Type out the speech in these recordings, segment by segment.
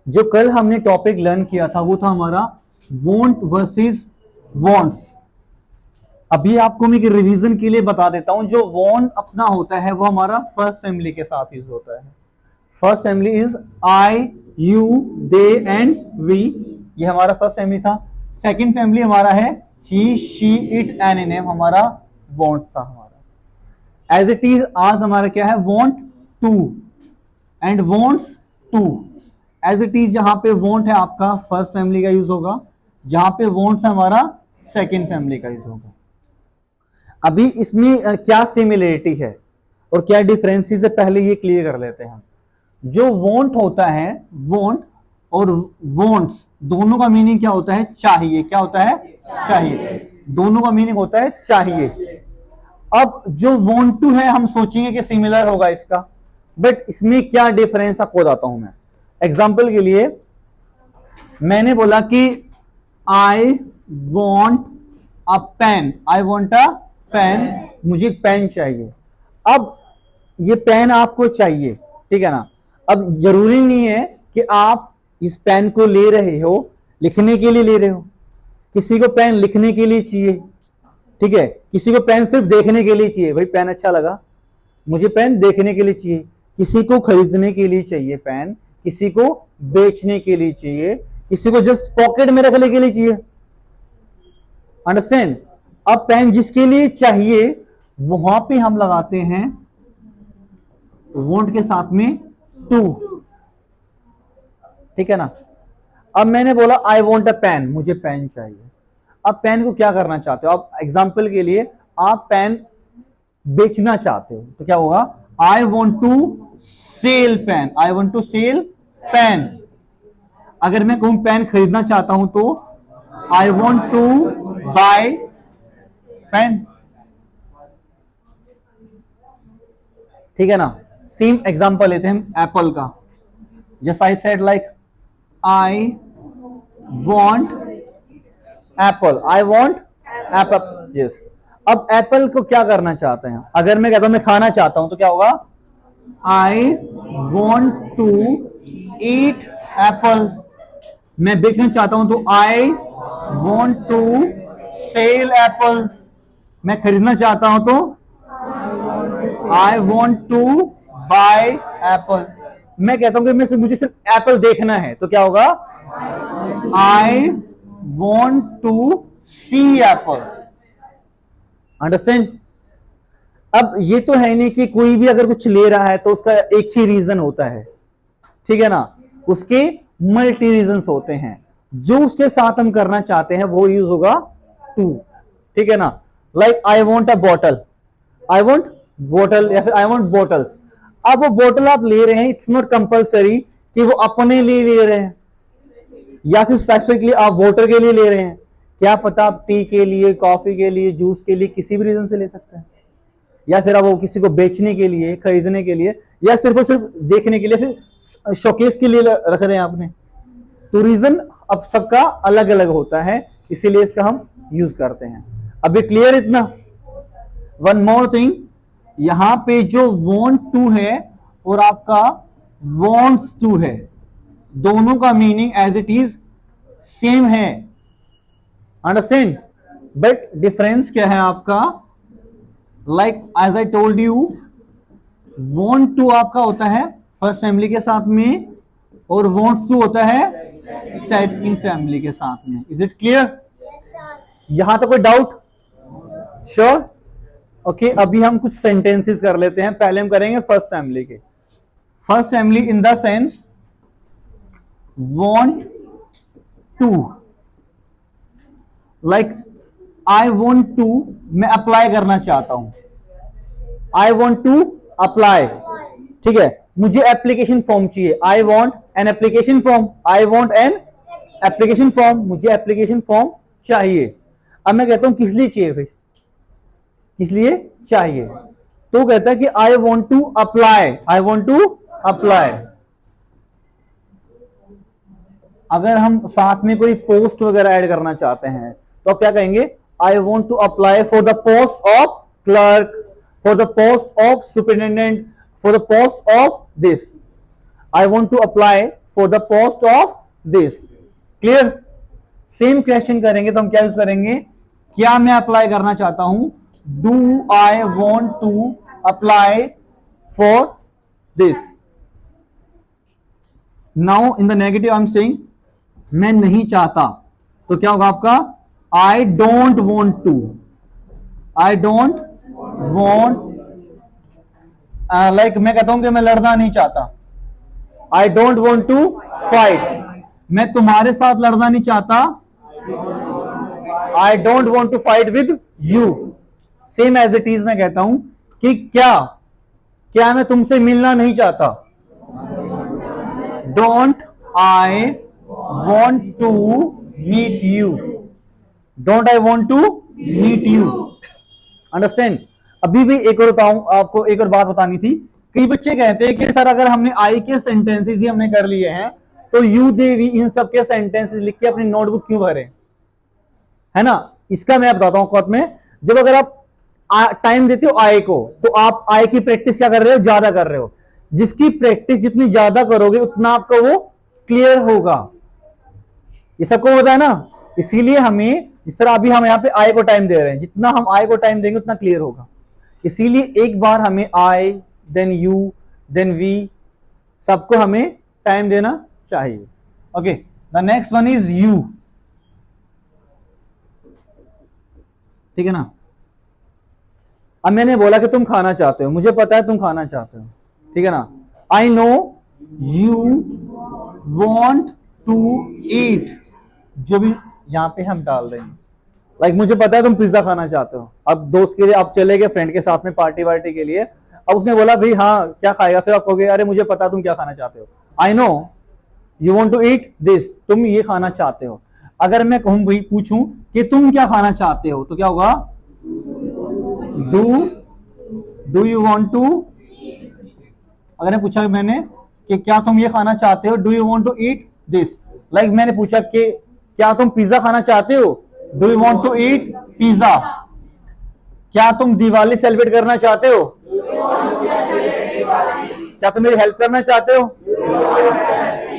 जो कल हमने टॉपिक लर्न किया था वो था हमारा वॉन्ट वर्सेस वॉन्ट्स। अभी आपको मैं रिवीजन के लिए बता देता हूं। जो वॉन्ट अपना होता है वो हमारा फर्स्ट फैमिली के साथ यूज होता है। First family is I, you, they and we. ये हमारा फर्स्ट फैमिली था। सेकंड फैमिली हमारा है he, she, it, and name. हमारा वॉन्ट था हमारा। एज इट इज आज हमारा क्या है, want to and wants to. As it is जहां पे वॉन्ट है आपका फर्स्ट फैमिली का यूज होगा, जहां पे वॉन्ट्स है हमारा सेकंड फैमिली का यूज होगा। अभी इसमें क्या सिमिलरिटी है और क्या डिफरेंसेस है पहले ये क्लियर कर लेते हैं। जो वॉन्ट होता है, वॉन्ट और वॉन्ट्स दोनों का मीनिंग क्या होता है, चाहिए। क्या होता है, चाहिए। दोनों का मीनिंग होता है चाहिए। अब जो वॉन्ट टू है हम सोचेंगे कि सिमिलर होगा इसका, बट इसमें क्या डिफरेंस आपको बताता हूं मैं। एग्जाम्पल के लिए मैंने बोला कि I want a pen, I want a pen, मुझे एक पेन चाहिए। अब ये पेन आपको चाहिए, ठीक है ना। अब जरूरी नहीं है कि आप इस पेन को ले रहे हो लिखने के लिए ले रहे हो। किसी को पेन लिखने के लिए चाहिए, ठीक है। किसी को पेन सिर्फ देखने के लिए चाहिए, भाई पेन अच्छा लगा, मुझे पेन देखने के लिए चाहिए। किसी को खरीदने के लिए चाहिए पेन, किसी को बेचने के लिए चाहिए, किसी को जस्ट पॉकेट में रखने के लिए चाहिए। अंडरस्टैंड। अब पेन जिसके लिए चाहिए वहां पे हम लगाते हैं वॉन्ट के साथ में टू, ठीक है ना। अब मैंने बोला आई वॉन्ट अ पेन, मुझे पेन चाहिए। अब पेन को क्या करना चाहते हो आप, एग्जाम्पल के लिए आप पेन बेचना चाहते हो तो क्या होगा, I want to sell pen, I want to sell pen. अगर मैं कहूं पेन खरीदना चाहता हूं तो I want to buy pen, ठीक है ना। सेम एग्जांपल लेते हैं हम एप्पल का। Just I said like I want Apple, I want Apple, yes. अब एप्पल को क्या करना चाहते हैं, अगर मैं कहता हूं मैं खाना चाहता हूं तो क्या होगा, I want to eat apple. मैं बेचना चाहता हूं तो I want to sell apple. मैं खरीदना चाहता हूं तो I want to buy apple. मैं कहता हूं कि मुझे सिर्फ एप्पल देखना है तो क्या होगा, I want to see apple. Understand. अब ये तो है नहीं कि कोई भी अगर कुछ ले रहा है तो उसका एक ही रीजन होता है, ठीक है ना। उसके मल्टी रीजंस होते हैं। जो उसके साथ हम करना चाहते हैं वो यूज होगा टू, ठीक है ना। Like I want a bottle, I want bottle, या फिर आई वॉन्ट बॉटल्स। अब वो बॉटल आप ले रहे हैं, इट्स नॉट कंपल्सरी कि वो अपने लिए ले रहे हैं या फिर स्पेसिफिकली आप वाटर के लिए ले रहे हैं। क्या पता आप टी के लिए, कॉफी के लिए, जूस के लिए, किसी भी रीजन से ले सकते हैं। या फिर आप वो किसी को बेचने के लिए, खरीदने के लिए, या सिर्फ और सिर्फ देखने के लिए, फिर शोकेस के लिए रख रहे हैं आपने। तो रीजन अब सबका अलग अलग होता है, इसीलिए इसका हम यूज करते हैं। अभी क्लियर इतना। वन मोर थिंग, यहां पे जो वॉन्ट टू है और आपका वॉन्ट्स टू है, दोनों का meaning as it is same है। अंडरस्टैंड। बट डिफरेंस क्या है आपका, like as I told you, want to आपका होता है फर्स्ट फैमिली के साथ में और वॉन्ट्स टू होता है सेकंड फैमिली के साथ में। Is it clear? यहां तो कोई डाउट? श्योर? ओके, अभी हम कुछ सेंटेंसेस कर लेते हैं। पहले हम करेंगे फर्स्ट फैमिली के। First family in the sense want to, like I want to, मैं अप्लाई करना चाहता हूं, I want to apply, ठीक है। मुझे एप्लीकेशन फॉर्म चाहिए, I want an application form, I want an application form, मुझे एप्लीकेशन फॉर्म चाहिए। अब मैं कहता हूं किस लिए चाहिए भाई, किस लिए चाहिए, तो कहता है कि I want to apply, I want to apply। अगर हम साथ में कोई पोस्ट वगैरह ऐड करना चाहते हैं तो आप क्या कहेंगे, I want to apply for the post of clerk, for the post of superintendent, for the post of this. I want to apply for the post of this. Clear? Same question करेंगे तो हम क्या use करेंगे, क्या मैं apply करना चाहता हूं, do I want to apply for this. Now in the negative I am saying मैं नहीं चाहता, तो क्या होगा आपका, I don't want to, I don't want, like मैं कहता हूं कि मैं लड़ना नहीं चाहता, I don't want to fight, मैं तुम्हारे साथ लड़ना नहीं चाहता, I don't want to fight with you. Same as it is मैं कहता हूं कि क्या मैं तुमसे मिलना नहीं चाहता, don't I want to meet you, don't I want to meet you. Understand? अभी भी एक और बताऊं आपको, एक और बात बतानी थी। कई बच्चे कहते हैं कि सर अगर हमने आई के सेंटेंसेस ही हमने कर लिए हैं तो यू दे वी इन सब के सेंटेंसेस लिख के अपनी नोटबुक क्यों भरे, है ना? इसका मैं बताता हूं कोट में, जब अगर आप टाइम देते हो आई को तो आप आई की प्रैक्टिस क्या कर रहे हो, ज्यादा कर रहे हो। जिसकी प्रैक्टिस जितनी ज्यादा करोगे उतना आपका वो क्लियर होगा, ये सबको होता है ना। इसीलिए हमें, जिस तरह अभी हम यहाँ पे आई को टाइम दे रहे हैं, जितना हम आई को टाइम देंगे उतना क्लियर होगा। इसीलिए एक बार हमें आई, देन यू, देन वी, सबको हमें टाइम देना चाहिए। Okay, the next one is you. ठीक है ना? अब मैंने बोला कि तुम खाना चाहते हो, मुझे पता है तुम खाना चाहते हो, ठीक है ना? I know you want to eat, जो भी यहां पे हम डाल रहे हैं, लाइक मुझे पता है तुम पिज्जा खाना चाहते हो। अब दोस्त के लिए आप चले गए, फ्रेंड के साथ में पार्टी वार्टी के लिए, अब उसने बोला भाई हाँ क्या खाएगा, फिर आप कहोगे अरे मुझे पता है तुम क्या खाना चाहते हो, I know you want to eat this, तुम ये खाना चाहते हो। अगर मैं कहूं भाई, पूछूं कि तुम क्या खाना चाहते हो, तो क्या होगा, डू यू वॉन्ट टू। अगर मैं पूछा मैंने कि क्या तुम ये खाना चाहते हो, do you want to eat this. Like मैंने पूछा कि क्या तुम पिज्जा खाना चाहते हो, do you want to eat pizza. क्या तुम दिवाली सेलिब्रेट करना चाहते हो, क्या तुम मेरी हेल्प करना चाहते हो,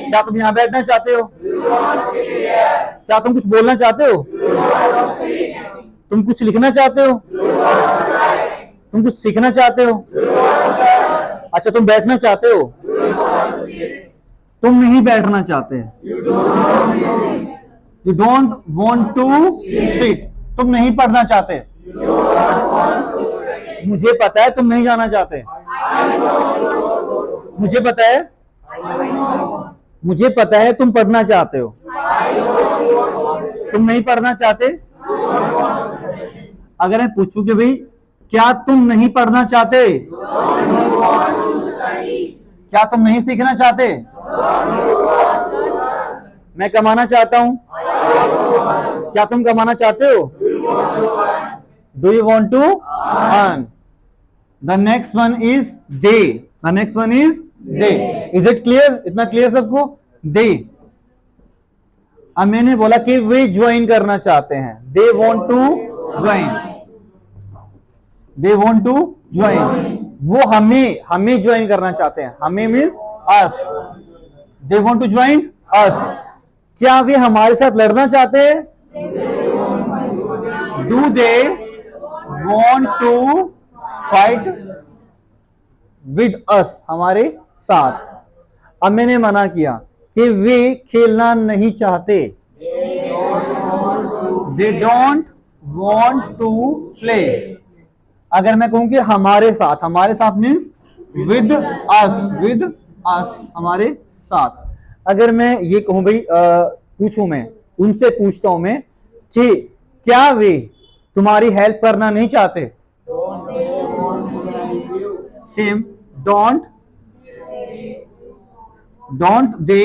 क्या तुम यहां बैठना चाहते हो, क्या तुम कुछ बोलना चाहते हो, तुम कुछ लिखना चाहते हो, तुम कुछ सीखना चाहते हो, अच्छा तुम बैठना चाहते हो, तुम नहीं बैठना चाहते, you don't want to sit, तुम नहीं पढ़ना चाहते, मुझे पता है तुम नहीं जाना चाहते, मुझे पता है तुम पढ़ना चाहते हो, तुम नहीं पढ़ना चाहते। अगर मैं पूछूं कि भाई क्या तुम नहीं पढ़ना चाहते, क्या तुम नहीं सीखना चाहते, मैं कमाना चाहता हूं, क्या तुम कमाना चाहते हो, do you want to earn. The next one is they, the next one is they. Is it clear? इतना क्लियर सबको? दे। अब मैंने बोला कि वे ज्वाइन करना चाहते हैं, they want to join, they want to join, वो हमें ज्वाइन करना चाहते हैं, हमें means us, they want to join us. क्या वे हमारे साथ लड़ना चाहते हैं, do they want to fight with us, हमारे साथ। अब मैंने मना किया कि वे खेलना नहीं चाहते, they don't want to play. अगर मैं कहूं कि हमारे साथ मीन्स विद अस, हमारे साथ। अगर मैं ये कहूं भाई, पूछूं मैं उनसे, पूछता हूं मैं कि क्या वे तुम्हारी हेल्प करना नहीं चाहते, same, don't they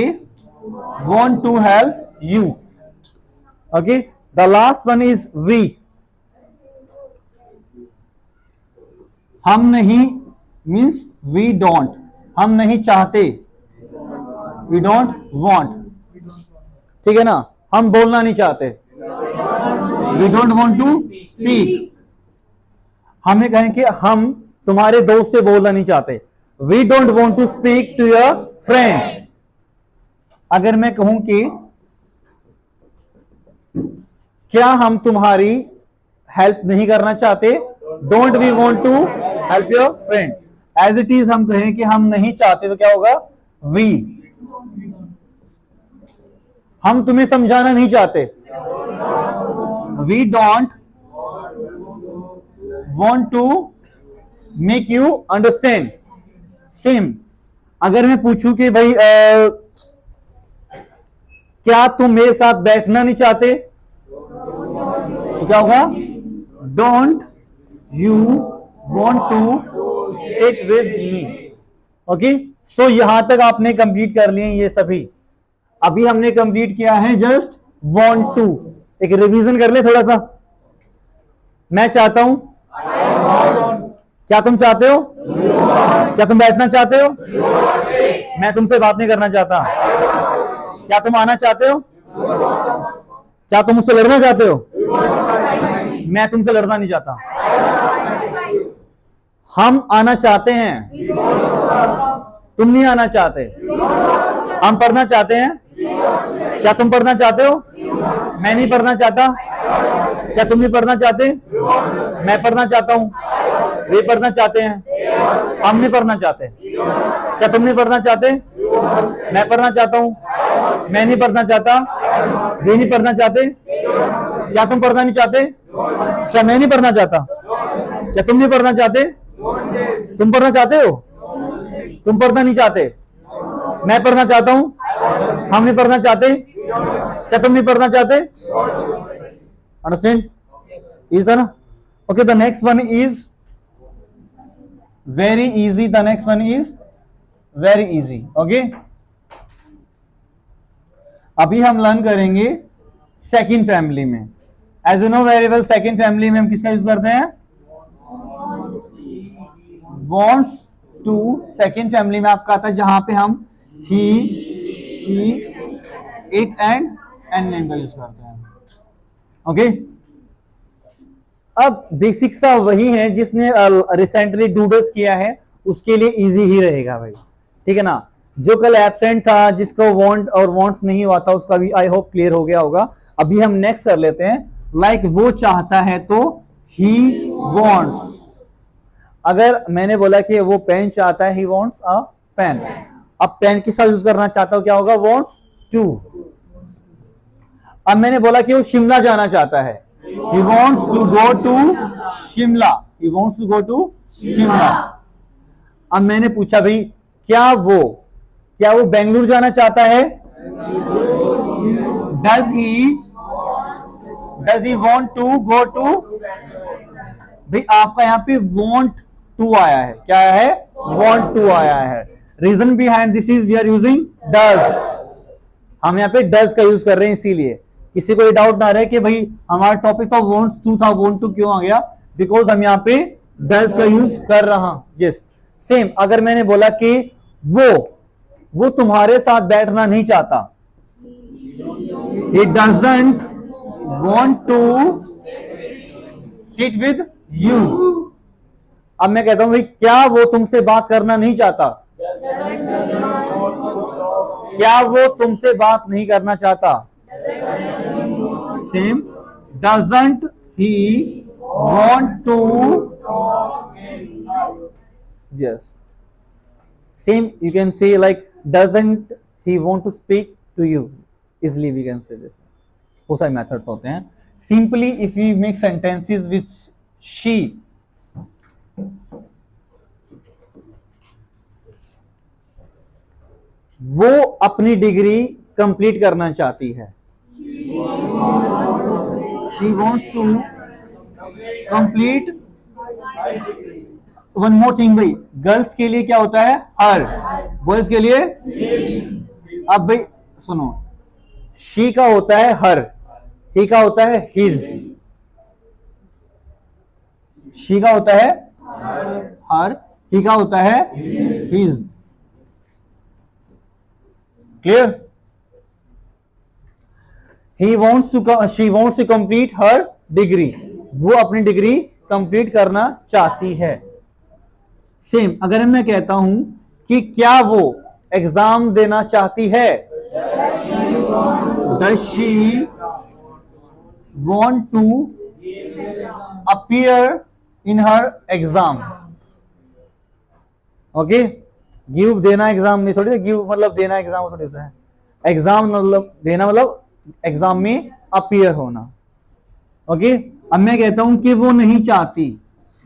want to help you। okay, the last one is we। हम नहीं means we don't, हम नहीं चाहते, we don't want, ठीक है ना? हम बोलना नहीं चाहते, we don't want to speak। हमें कहें कि हम तुम्हारे दोस्त से बोलना नहीं चाहते, we don't want to speak to your friend। अगर मैं कहूं कि क्या हम तुम्हारी हेल्प नहीं करना चाहते, don't we want to help your friend. As it is हम कहें कि हम नहीं चाहते तो क्या होगा, वी। हम तुम्हें समझाना नहीं चाहते, we don't want to make you understand. Same अगर मैं पूछूं कि भाई क्या तुम मेरे साथ बैठना नहीं चाहते, तो क्या होगा, don't you want to sit with me. Okay, so यहां तक आपने कंप्लीट कर लिए ये सभी। अभी हमने कंप्लीट किया है जस्ट वॉन्ट टू। एक रिवीजन कर ले थोड़ा सा। मैं चाहता हूं, क्या तुम चाहते हो, क्या तुम बैठना चाहते हो, मैं तुमसे बात नहीं करना चाहता, क्या तुम आना चाहते हो, क्या तुम मुझसे लड़ना चाहते हो, मैं तुमसे लड़ना नहीं चाहता। हम आना चाहते हैं, तुम नहीं आना चाहते। हम पढ़ना चाहते हैं, क्या तुम पढ़ना चाहते हो, मैं नहीं पढ़ना चाहता, क्या तुम नहीं पढ़ना चाहते, मैं पढ़ना चाहता हूं, वे पढ़ना चाहते हैं, हम नहीं पढ़ना चाहते। क्या तुम नहीं पढ़ना चाहते, मैं पढ़ना चाहता हूं, मैं नहीं पढ़ना चाहता, वे नहीं पढ़ना चाहते। क्या तुम पढ़ना नहीं चाहते, क्या मैं नहीं पढ़ना चाहता, क्या तुम नहीं पढ़ना चाहते, तुम पढ़ना चाहते हो, तुम पढ़ना नहीं चाहते, मैं पढ़ना चाहता हूं, हम नहीं पढ़ना चाहते, क्या तुम नहीं पढ़ना चाहते। अंडरस्टैंड, इज द ना। Okay, the next one is very easy, the next one is very easy. Okay, अभी हम लर्न करेंगे सेकंड फैमिली में। As you know very well, second family में हम किसका यूज करते हैं, वॉन्ट्स टू। सेकंड फैमिली में आपका आता है जहां पे हम he, she, it and an name का यूज करते हैं। ओके, अब बेसिक सा वही है जिसने रिसेंटली डूडल्स किया है उसके लिए इजी ही रहेगा भाई, ठीक है ना। जो कल एब्सेंट था, जिसको वांट और वांट्स नहीं हुआ था, उसका भी आई होप क्लियर हो गया होगा। अभी हम नेक्स्ट कर लेते हैं, लाइक वो चाहता है तो ही वांट्स। अगर मैंने बोला कि वो पेन चाहता है, ही वांट्स अ पेन, अब पेन किस यूज करना चाहता हूं, क्या होगा, वांट्स टू। अब मैंने बोला कि वो शिमला जाना चाहता है, he wants to go to Shimla, he wants to go to Shimla. अब मैंने पूछा भाई क्या वो बेंगलुरु जाना चाहता है, does he want to go to। भाई आपका यहाँ पे want to आया है, क्या आया है, want to आया है। Reason behind this is we are using does। हम यहाँ पे does का यूज कर रहे हैं, इसीलिए किसी को ये डाउट ना रहे कि भाई हमारा टॉपिक था wants to था, want to क्यों आ गया, बिकॉज हम यहाँ पे does का यूज कर रहा। यस, सेम अगर मैंने बोला कि वो तुम्हारे साथ बैठना नहीं चाहता, he doesn't want to sit with you। अब मैं कहता हूं भाई क्या वो तुमसे बात करना नहीं चाहता, क्या वो तुमसे बात नहीं करना चाहता। Same, doesn't he want to. Yes, same you can say like doesn't he want to speak to you, easily we can say this. बहुत सारे मेथड्स होते हैं। Simply if you make sentences with she, वो अपनी degree complete करना चाहती है, she wants to complete. One more thing भाई, गर्ल्स के लिए क्या होता है, हर, बॉयज के लिए। अब भाई सुनो, शी का होता है हर, ही का होता है हिज। शी का होता है हर, ही का होता है his. Clear. He wants to, she wants to complete her degree, वो अपनी डिग्री कंप्लीट करना चाहती है। सेम अगर मैं कहता हूं कि क्या वो एग्जाम देना चाहती है, Does she want to appear in her exam? Okay, give देना एग्जाम में थोड़ी, गिव मतलब देना एग्जाम थोड़ी होता है, एग्जाम मतलब देना मतलब एग्जाम में अपीयर होना। ओके, अब मैं कहता हूं कि वो नहीं चाहती,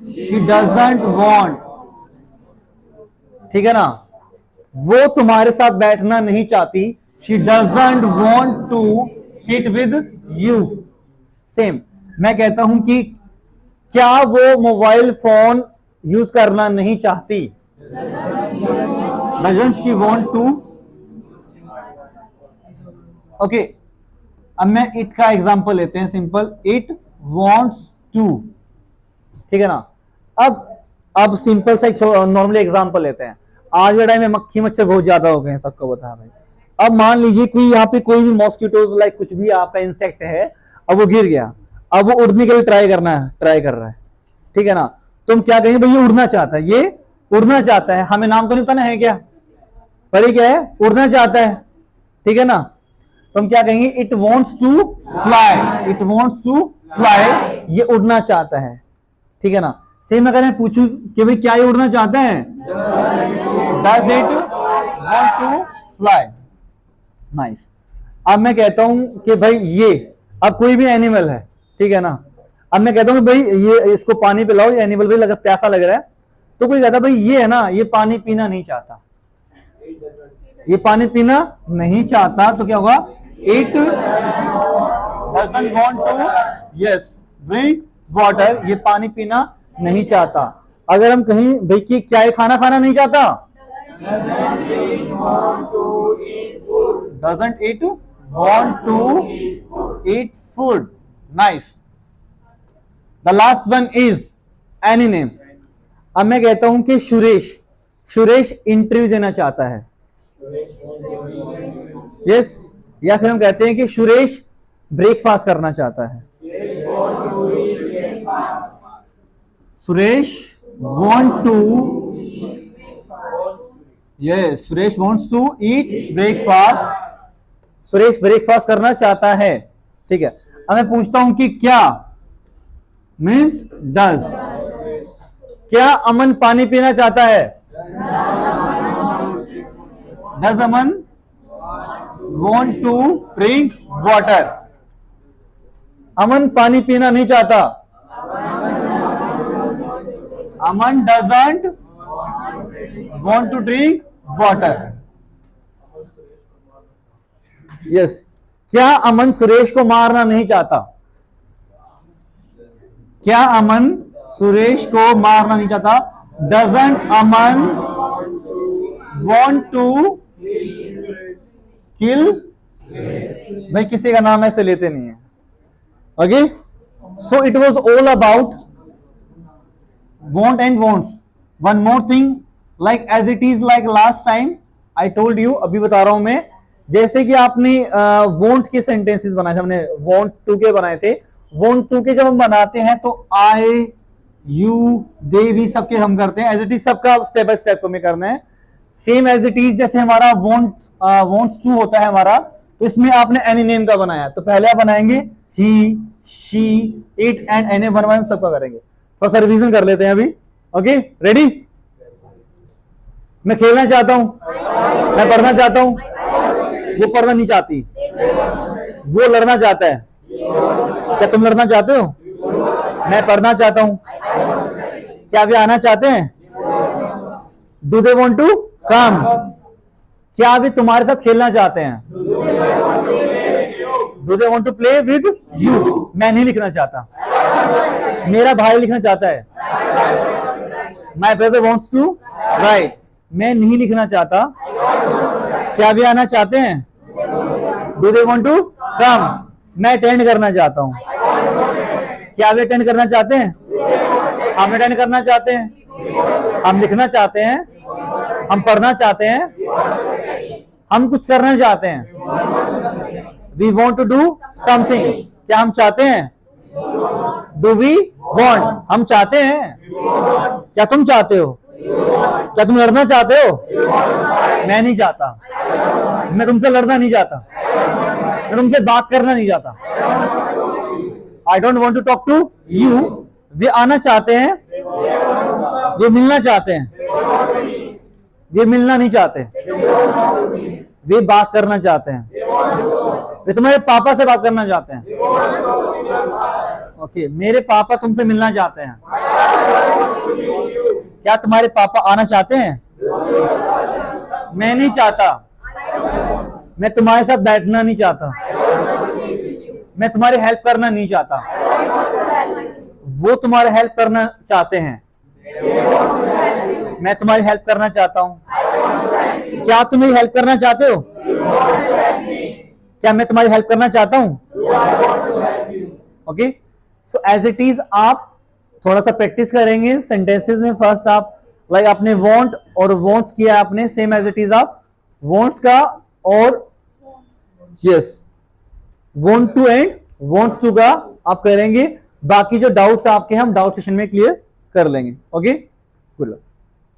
शी डजंट वांट, ठीक है ना, वो तुम्हारे साथ बैठना नहीं चाहती, she doesn't want to sit with you. Same, मैं कहता हूं कि क्या वो मोबाइल फोन यूज करना नहीं चाहती, doesn't she want to. Okay, अब मैं इट का एग्जांपल लेते हैं, सिंपल, इट वांट्स टू, ठीक है ना। अब सिंपल सा एक नॉर्मली एग्जांपल लेते हैं। आज के टाइम में मक्खी मच्छर बहुत ज्यादा हो गए हैं, सबको बता भाई। अब मान लीजिए कोई यहाँ पे कोई भी मॉस्किटोज लाइक कुछ भी आपका इंसेक्ट है, अब वो गिर गया, अब वो उड़ने के लिए ट्राई कर रहा है, ठीक है ना। तुम क्या कहेंगे, भाई ये उड़ना चाहता है, ये उड़ना चाहता है, हमें नाम तो नहीं पता है क्या, पर ये क्या है, उड़ना चाहता है, ठीक है ना। तुम क्या कहेंगे, it wants to fly, it wants to fly, ये उड़ना चाहता है, ठीक है ना। सेम अगर मैं पूछूं कि भाई क्या ये उड़ना चाहता है, does it want to fly, nice. अब मैं कहता हूं कि भाई ये, अब कोई भी एनिमल है, ठीक है ना, अब मैं कहता हूं भाई ये इसको पानी पिलाओ, ये एनिमल भाई प्यासा लग रहा है, तो कोई कहता भाई ये है ना, ये पानी पीना नहीं चाहता, ये पानी पीना नहीं चाहता, तो क्या होगा, it doesn't want to yes drink water, ये पानी पीना नहीं चाहता। अगर हम कहीं भाई कि क्या ये खाना खाना नहीं चाहता, doesn't it want to eat food, nice. The last one is any name. अब मैं कहता हूं कि सुरेश इंटरव्यू देना चाहता है, यस, या फिर हम कहते हैं कि सुरेश ब्रेकफास्ट करना चाहता है, Suresh want to, yes, Suresh wants to eat breakfast, Suresh breakfast करना चाहता है, ठीक है। अब मैं पूछता हूं कि क्या मीन्स डज, क्या अमन पानी पीना चाहता है, does Aman want to drink water, Aman पानी पीना नहीं चाहता, Aman doesn't want to drink water, yes. क्या अमन सुरेश को मारना नहीं चाहता, क्या अमन सुरेश को मारना नहीं चाहता, doesn't Aman want to kill, भाई किसी का नाम ऐसे लेते नहीं है, okay. So it was all about want and wants. One more thing, like as it is like last time I told you, अभी बता रहा हूं मैं, जैसे कि आपने want के सेंटेंसेस बनाए थे, हमने want to के बनाए थे, want to के जब हम बनाते हैं तो I, you, they भी सबके हम करते हैं, as it is सबका स्टेप बाय स्टेप हमें करना है। सेम as it is जैसे हमारा wants to होता है हमारा, तो इसमें आपने any name का बनाया, तो पहले आप बनाएंगे he, she, it and any one हम सबका करेंगे। तो सर रिवीजन कर लेते हैं अभी, ओके, रेडी। मैं खेलना चाहता हूं, मैं पढ़ना चाहता हूं, वो पढ़ना नहीं चाहती, वो लड़ना चाहता है, क्या तुम लड़ना चाहते हो, मैं पढ़ना चाहता हूं, क्या वे आना चाहते हैं, do they want to come, क्या वे तुम्हारे साथ खेलना चाहते हैं, do they want to play with you, मैं नहीं लिखना चाहता, मेरा भाई लिखना चाहता है, my brother wants to write, मैं नहीं लिखना चाहता, क्या वे आना चाहते हैं, do they want to come, मैं अटेंड करना चाहता हूं, क्या वे अटेंड करना चाहते हैं, हम अटेंड करना चाहते हैं, हम लिखना चाहते हैं, हम पढ़ना चाहते हैं, हम कुछ करना चाहते हैं, we want to do something, क्या हम चाहते हैं, डू वी वॉन्ट, हम चाहते हैं, क्या तुम चाहते हो, क्या तुम लड़ना चाहते हो, मैं नहीं चाहता, मैं तुमसे लड़ना नहीं चाहता, मैं तुमसे बात करना नहीं चाहता। I don't want to talk to you. वे आना चाहते हैं, वे मिलना चाहते हैं, वे मिलना नहीं चाहते, वे बात करना चाहते हैं, वे तुम्हारे पापा से बात करना चाहते हैं। ओके, मेरे पापा तुमसे मिलना चाहते हैं। क्या तुम्हारे पापा आना चाहते हैं? मैं नहीं चाहता, मैं तुम्हारे साथ बैठना नहीं चाहता, मैं तुम्हारी हेल्प करना नहीं चाहता, वो तुम्हारी हेल्प करना चाहते हैं, मैं तुम्हारी हेल्प करना चाहता हूं। क्या तुम मेरी हेल्प करना चाहते हो? क्या मैं तुम्हारी हेल्प करना चाहता हूं? Okay, so as it is आप थोड़ा सा प्रैक्टिस करेंगे सेंटेंसेस में। फर्स्ट आप लाइक आपने वांट और वांट्स किया आपने, सेम एज इट इज आप वांट्स का और yes want to and wants to का आप करेंगे। बाकी जो डाउट्स आपके हम डाउट सेशन में क्लियर कर लेंगे। Okay, good luck.